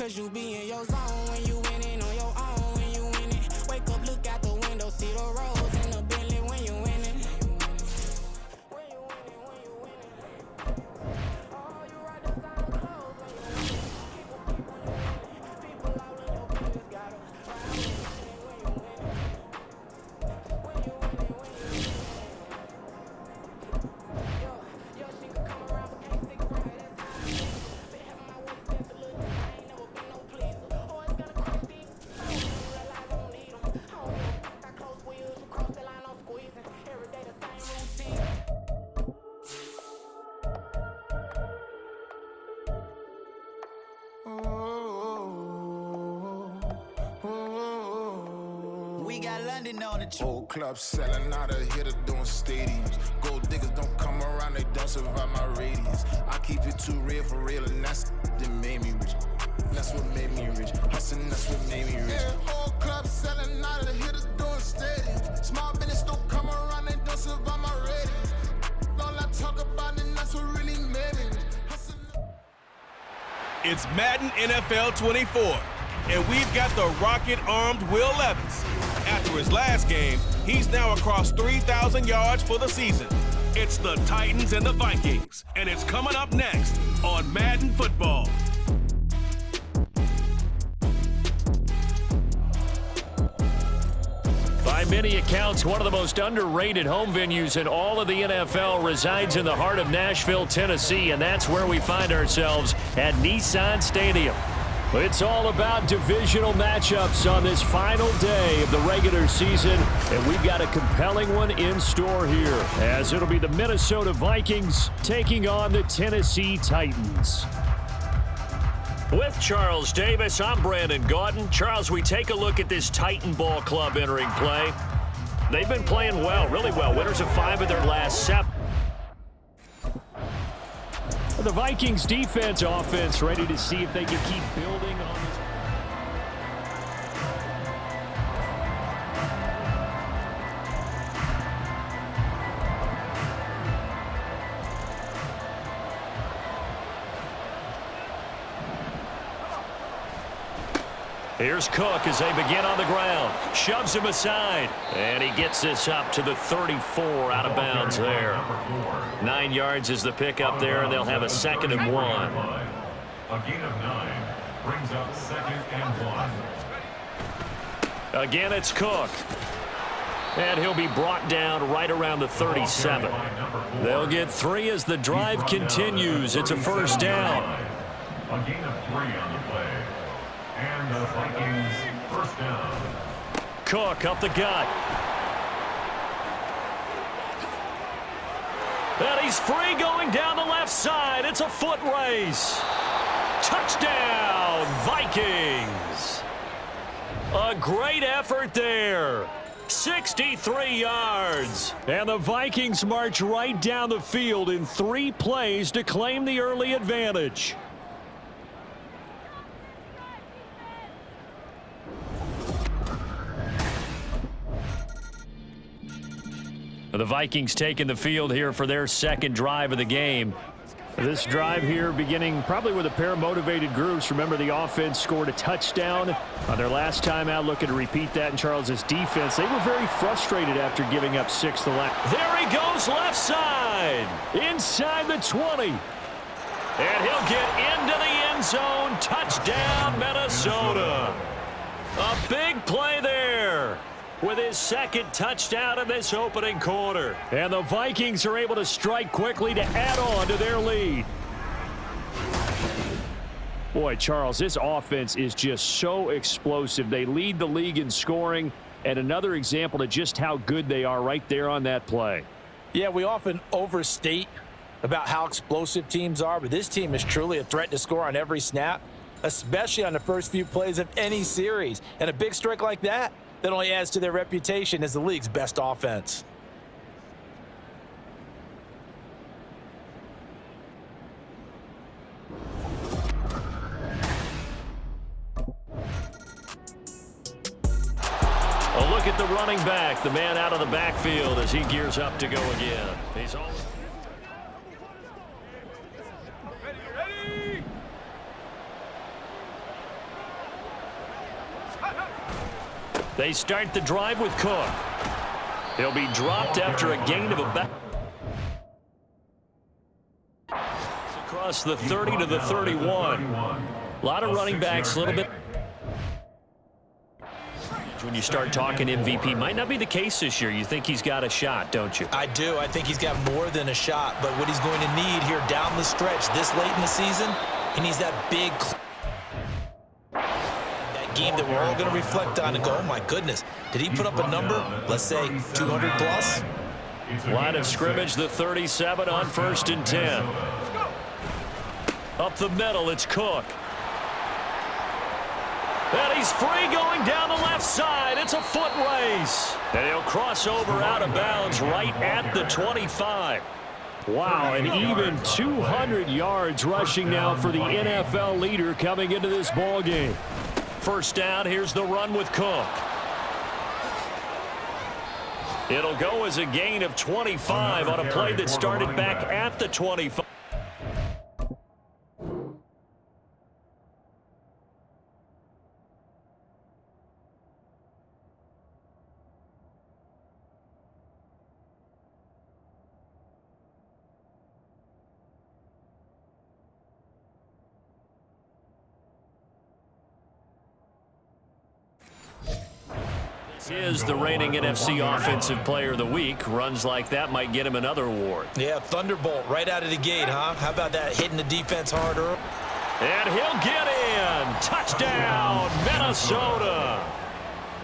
cause you be in your zone when you winning on your own. When you winning, wake up, look out the window, see the roads in the Bentley when you winning. When you winning, when you winning. Oh, you ride the sound clothes when you winning. Keep when you winning. People all in your business gotta ride when you winning. When you winning, when you winning. Yo, she could come around but can't stick around. That's how I feel. Been having my way since a little time. I ain't never been no pleaser. Always gonna crush these. I don't realize I don't need them. I don't give a fuck. I close wheels. You cross the line, I'm squeezing. Every day the same routine. We got London on the trip. Old club selling out of here to doing stadiums. Gold diggers don't come around, they don't survive my radius. I keep it too real for real, and that's that made me rich. That's what made me rich. Hustling, that's what made me rich. Yeah, old club selling out of here to doing stadiums. Small business don't come around, they don't survive my radius. All I talk about, and that's what really made me rich. It's Madden NFL 24, and we've got the rocket-armed Will Levis. After his last game, he's now across 3,000 yards for the season. It's the Titans and the Vikings, and it's coming up next on Madden Football. By many accounts, one of the most underrated home venues in all of the NFL resides in the heart of Nashville, Tennessee, and that's where we find ourselves at Nissan Stadium. It's all about divisional matchups on this final day of the regular season, and we've got a compelling one in store here, as it'll be the Minnesota Vikings taking on the Tennessee Titans. With Charles Davis, I'm Brandon Gaudin. Charles, we take a look at this Titan Ball Club entering play. They've been playing well, really well. Winners of 5 of their last 7. The Vikings defense offense ready to see if they can keep building on this. Here's Cook as they begin on the ground. Shoves him aside. And he gets this up to the 34 out of bounds there. 9 yards is the pickup there, and they'll have a 2nd and 1. A gain of 9 brings up 2nd and 1. Again, it's Cook. And he'll be brought down right around the 37. They'll get 3 as the drive continues. It's a 1st down. A gain of 3 on the play. And the Vikings 1st down. Cook up the gut. And he's free going down the left side. It's a foot race. Touchdown, Vikings. A great effort there. 63 yards. And the Vikings march right down the field in 3 plays to claim the early advantage. The Vikings taking the field here for their 2nd drive of the game. This drive here beginning probably with a pair of motivated groups. Remember, the offense scored a touchdown on their last time out, looking to repeat that in Charles's defense. They were very frustrated after giving up 6 the last. There he goes left side, inside the 20. And he'll get into the end zone. Touchdown, Minnesota. A big play there with his 2nd touchdown in this opening quarter. And the Vikings are able to strike quickly to add on to their lead. Boy, Charles, this offense is just so explosive. They lead the league in scoring, and another example of just how good they are right there on that play. Yeah, we often overstate about how explosive teams are, but this team is truly a threat to score on every snap, especially on the first few plays of any series. And a big strike like that only adds to their reputation as the league's best offense. A look at the running back, the man out of the backfield as he gears up to go again. He's all... They start the drive with Cook. He'll be dropped after a gain of about across the 30 to the 31. A lot of running backs, a little bit. When you start talking MVP, might not be the case this year. You think he's got a shot, don't you? I do. I think he's got more than a shot. But what he's going to need here down the stretch this late in the season, he needs that big game that we're all going to reflect on and go, oh, my goodness, did he put up a number, let's say, 200 plus? Line of scrimmage, the 37 on 1st and 10. Up the middle, it's Cook. And he's free going down the left side. It's a foot race. And he'll cross over out of bounds right at the 25. Wow, and even 200 yards rushing now for the NFL leader coming into this ball game. First down, here's the run with Cook. It'll go as a gain of 25 on a play that started back at the 25. Is the reigning NFC Offensive Player of the Week. Runs like that might get him another award. Yeah, Thunderbolt right out of the gate, huh? How about that, hitting the defense harder? And he'll get in. Touchdown, Minnesota.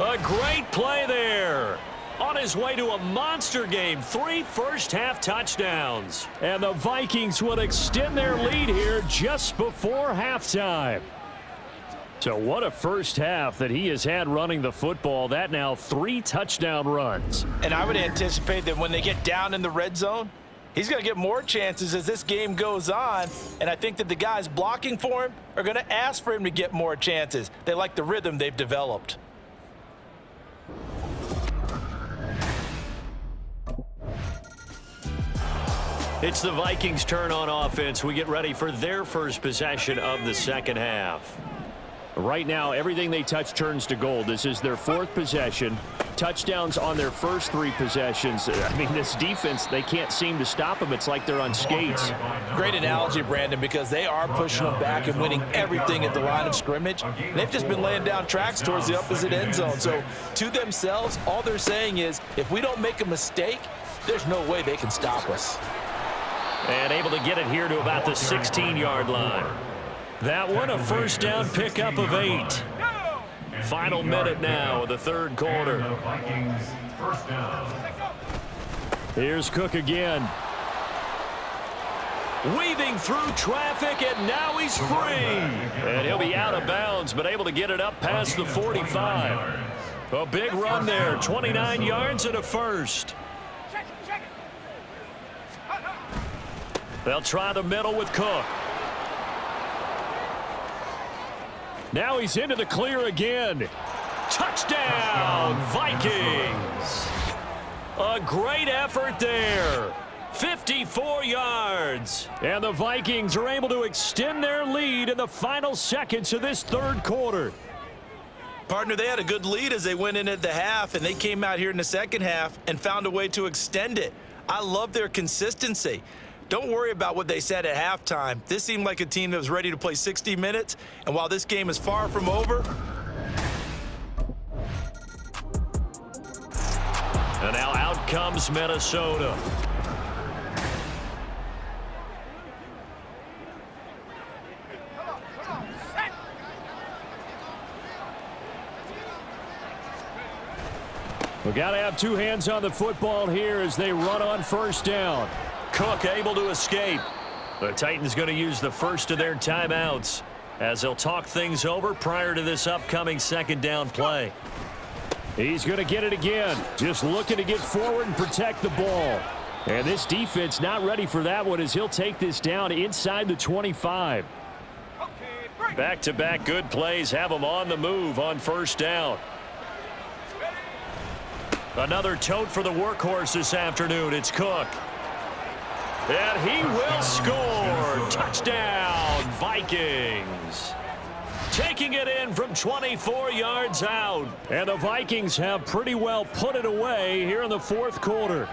A great play there. On his way to a monster game, 3 first-half touchdowns. And the Vikings would extend their lead here just before halftime. So what a first half that he has had running the football. That now 3 touchdown runs. And I would anticipate that when they get down in the red zone, he's going to get more chances as this game goes on. And I think that the guys blocking for him are going to ask for him to get more chances. They like the rhythm they've developed. It's the Vikings' turn on offense. We get ready for their first possession of the second half. Right now, everything they touch turns to gold. This is their 4th possession. Touchdowns on their first 3 possessions. I mean, this defense, they can't seem to stop them. It's like they're on skates. Great analogy, Brandon, because they are pushing them back and winning everything at the line of scrimmage. They've just been laying down tracks towards the opposite end zone. So to themselves, all they're saying is, if we don't make a mistake, there's no way they can stop us. And able to get it here to about the 16-yard line. That one a first down pickup of 8. Final minute now of the 3rd quarter. Here's Cook again. Weaving through traffic, and now he's free. And he'll be out of bounds, but able to get it up past the 45. A big run there, 29 yards and a first. They'll try the middle with Cook. Now he's into the clear again. Touchdown, Vikings. A great effort there. 54 yards. And the Vikings are able to extend their lead in the final seconds of this 3rd quarter. Partner, they had a good lead as they went in at the half, and they came out here in the second half and found a way to extend it. I love their consistency. Don't worry about what they said at halftime. This seemed like a team that was ready to play 60 minutes, and while this game is far from over. And now out comes Minnesota. We got to have 2 hands on the football here as they run on first down. Cook able to escape. The Titans going to use the first of their timeouts as they'll talk things over prior to this upcoming 2nd down play. He's going to get it again. Just looking to get forward and protect the ball. And this defense not ready for that one as he'll take this down inside the 25. Back-to-back good plays have them on the move on first down. Another tote for the workhorse this afternoon. It's Cook. And he will score. Touchdown, Vikings. taking it in from 24 yards out. And the Vikings have pretty well put it away here in the fourth quarter.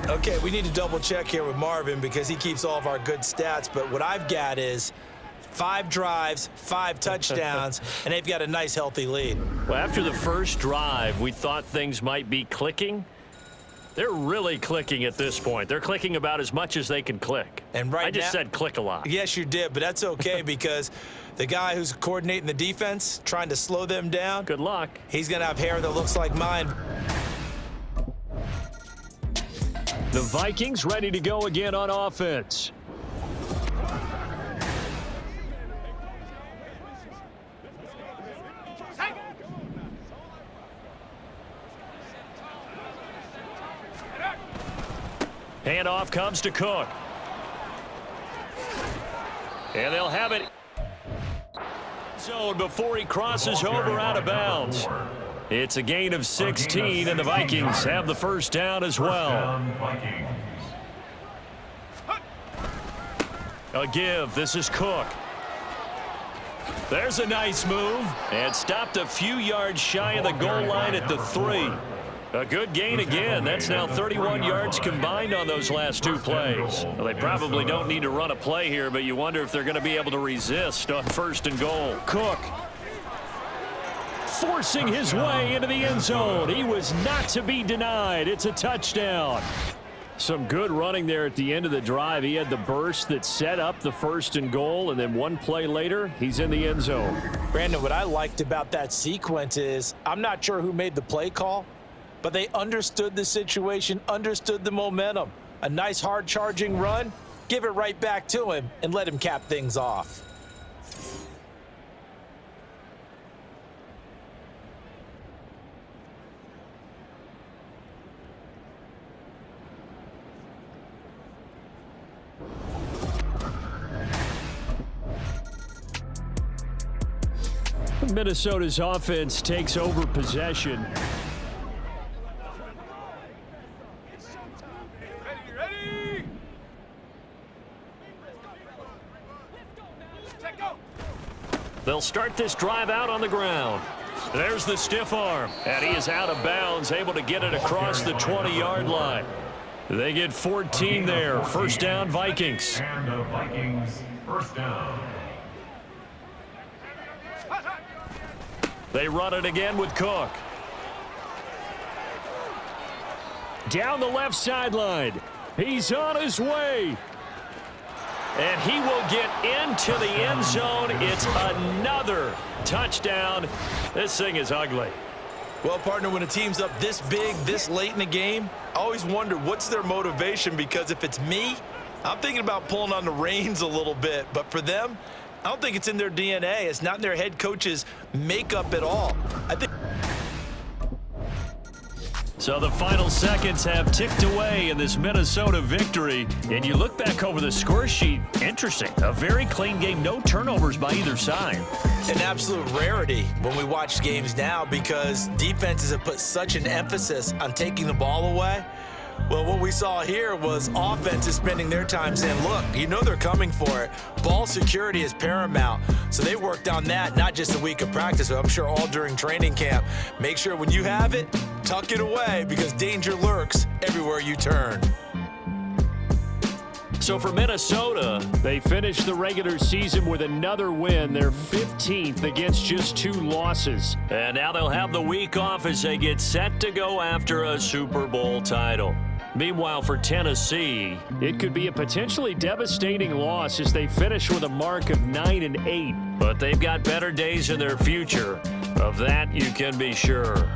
Okay, we need to double check here with Marvin because he keeps all of our good stats. But what I've got is 5 drives, 5 touchdowns, and they've got a nice, healthy lead. Well, after the first drive, we thought things might be clicking. They're really clicking at this point. They're clicking about as much as they can click. And right I just now, said click a lot. Yes, you did, but that's okay because the guy who's coordinating the defense, trying to slow them down. Good luck. He's going to have hair that looks like mine. The Vikings ready to go again on offense. Handoff comes to Cook. And they'll have it zone before he crosses over out of bounds. It's a gain of 16, and the Vikings have the first down as well. A give. This is Cook. There's a nice move. And stopped a few yards shy of the goal line at the 3. A good gain again. That's now 31 yards combined on those last 2 plays. Well, they probably don't need to run a play here, but you wonder if they're going to be able to resist on 1st and goal. Cook forcing his way into the end zone. He was not to be denied. It's a touchdown. Some good running there at the end of the drive. He had the burst that set up the 1st and goal, and then 1 play later, he's in the end zone. Brandon, what I liked about that sequence is I'm not sure who made the play call, but they understood the situation, understood the momentum. A nice hard-charging run, give it right back to him, and let him cap things off. Minnesota's offense takes over possession. They'll start this drive out on the ground. There's the stiff arm, and he is out of bounds, able to get it across the 20-yard line. They get 14 there. First down, Vikings. And the Vikings first down. They run it again with Cook. Down the left sideline. He's on his way. And he will get into the end zone. It's another touchdown. This thing is ugly. Well, partner, when a team's up this big, this late in the game, I always wonder what's their motivation, because if it's me, I'm thinking about pulling on the reins a little bit. But for them, I don't think it's in their DNA. It's not in their head coach's makeup at all. I think. So the final seconds have ticked away in this Minnesota victory. And you look back over the score sheet, interesting. A very clean game, no turnovers by either side. An absolute rarity when we watch games now, because defenses have put such an emphasis on taking the ball away. Well, what we saw here was offenses spending their time saying, look, you know they're coming for it. Ball security is paramount. So they worked on that, not just a week of practice, but I'm sure all during training camp. Make sure when you have it, tuck it away, because danger lurks everywhere you turn. So for Minnesota, they finished the regular season with another win. They're 15th against just 2 losses. And now they'll have the week off as they get set to go after a Super Bowl title. Meanwhile, for Tennessee, it could be a potentially devastating loss as they finish with a mark of 9-8. But they've got better days in their future. Of that, you can be sure.